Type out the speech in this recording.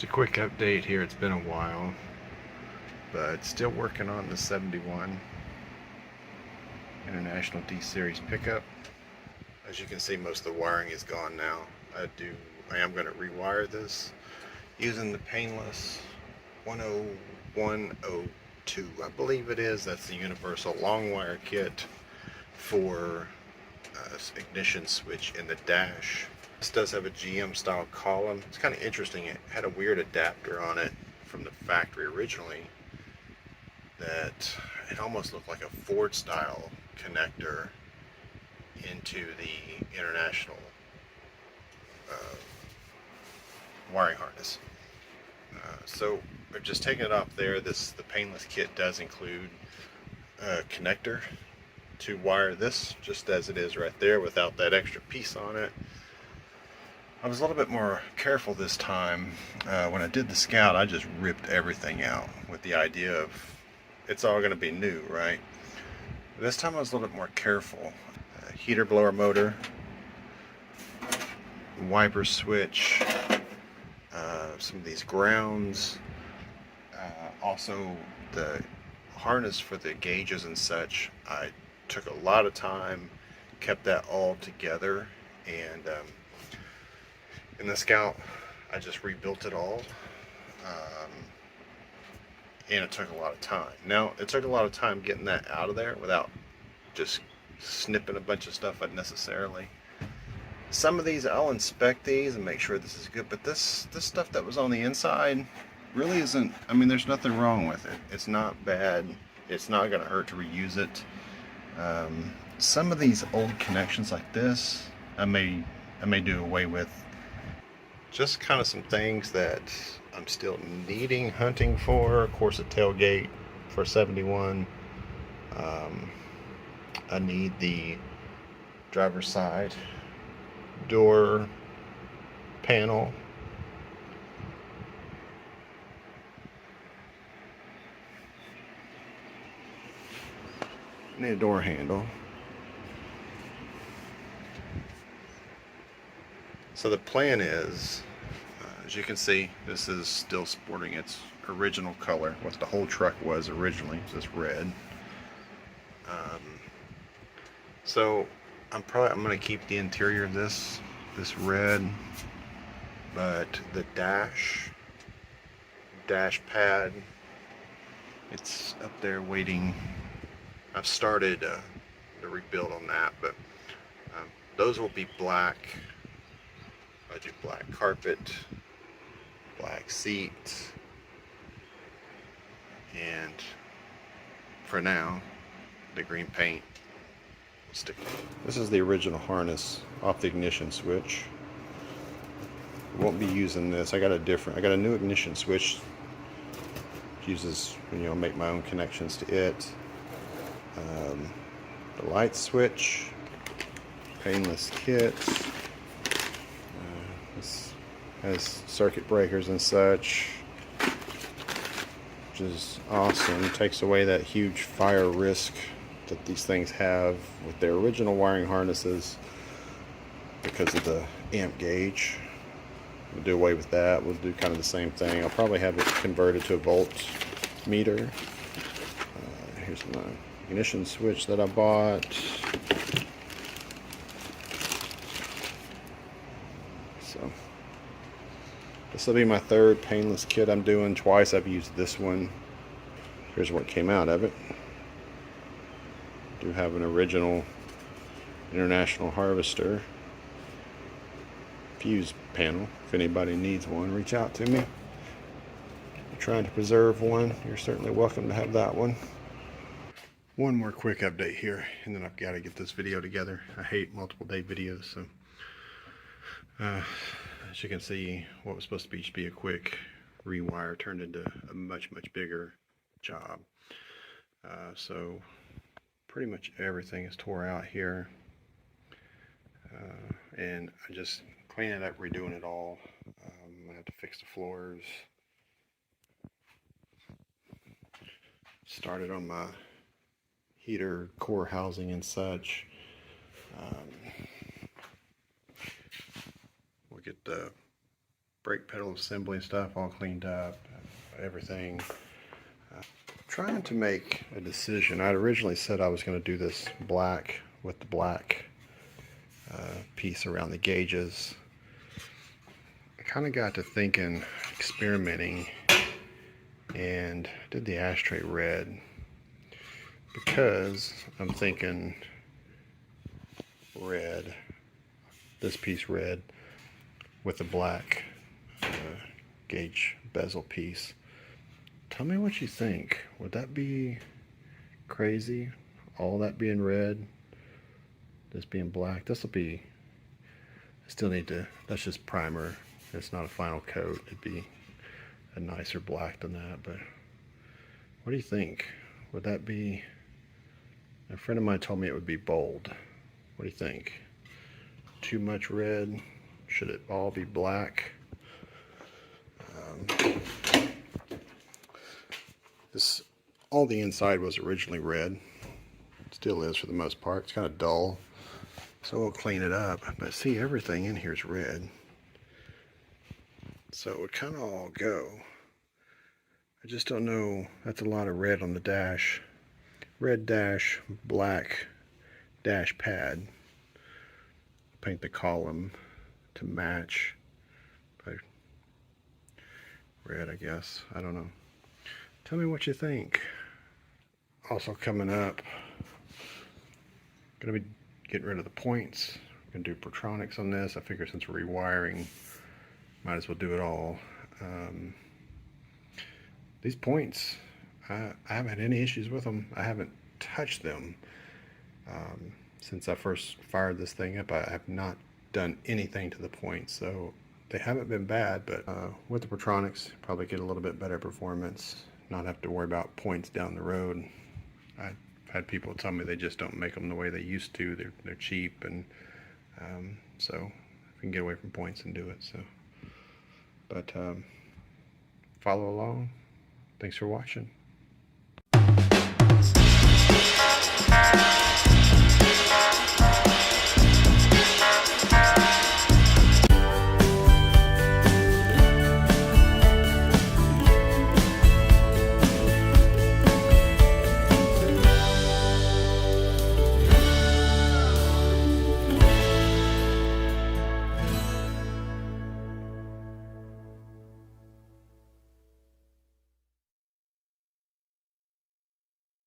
Just a quick update here. It's been a while, but still working on the 71 International D Series pickup. As you can see, most of the wiring is gone now. I am going to rewire this using the painless 10102, I believe it is. That's the universal long wire kit for ignition switch in the dash. This does have a GM style column. It's kind of interesting. It had a weird adapter on it from the factory originally that it almost looked like a Ford style connector into the International wiring harness. So I've just taken it off there. The painless kit does include a connector to wire this just as it is right there without that extra piece on it. I was a little bit more careful this time. When I did the Scout, I just ripped everything out with the idea of it's all going to be new, right? This time I was a little bit more careful. Heater blower motor, wiper switch, some of these grounds, also the harness for the gauges and such. I took a lot of time, kept that all together, and in the Scout I just rebuilt it all, and it took a lot of time. Now, it took a lot of time getting that out of there without just snipping a bunch of stuff unnecessarily. Some of these I'll inspect these and make sure this is good, but this stuff that was on the inside really isn't. I mean, there's nothing wrong with it. It's not bad. It's not going to hurt to reuse it. Some of these old connections like this I may do away with. Just kind of some things that I'm still needing hunting for. Of course, a tailgate for 71. I need the driver's side door panel. Need a door handle. So the plan is, as you can see, this is still sporting its original color, what the whole truck was originally, this red. So I'm going to keep the interior of this red, but the dash pad, it's up there waiting. I've started the rebuild on that, but those will be black. I do black carpet, black seat, and for now, the green paint will stick. This is the original harness off the ignition switch. Won't be using this. I got a new ignition switch. Uses, make my own connections to it. The light switch, painless kit. This has circuit breakers and such, which is awesome. Takes away that huge fire risk that these things have with their original wiring harnesses because of the amp gauge. We'll do away with that. We'll do kind of the same thing. I'll probably have it converted to a volt meter. Here's my ignition switch that I bought. So this will be my third painless kit I'm doing. Twice I've used this one. Here's what came out of it. I do have an original International Harvester fuse panel. If anybody needs one, reach out to me. If you're trying to preserve one, you're certainly welcome to have that one. One more quick update here, and then I've got to get this video together. I hate multiple day videos, so as you can see, what was supposed to be a quick rewire turned into a much bigger job. So pretty much everything is tore out here, and I just cleaning it up, redoing it all. I'm gonna have to fix the floors. Started on my heater core housing and such. We'll get the brake pedal assembly and stuff all cleaned up, everything. Trying to make a decision. I'd originally said I was going to do this black with the black piece around the gauges. I kind of got to thinking, experimenting, and did the ashtray red because I'm thinking red, this piece red with the black gauge bezel piece. Tell me what you think. Would that be crazy? All that being red, this being black. This will be, I still need to, that's just primer. It's not a final coat. It'd be a nicer black than that, but what do you think? Would that be, a friend of mine told me it would be bold. What do you think? Too much red? Should it all be black? This, all the inside was originally red. Still is for the most part. It's kind of dull. So we'll clean it up. But see, everything in here is red. So it would kind of all go. I just don't know. That's a lot of red on the dash. Red dash, black dash pad. Paint the column to match. Red, I guess. I don't know. Tell me what you think. Also coming up, gonna be getting rid of the points. Gonna do Protronics on this. I figure since we're rewiring, might as well do it all. These points, I haven't had any issues with them. I haven't touched them since I first fired this thing up. I have not done anything to the points, so they haven't been bad. But with the Protronics, probably get a little bit better performance. Not have to worry about points down the road. I've had people tell me they just don't make them the way they used to. They're cheap, and so I can get away from points and do it. So, but follow along. Thanks for watching.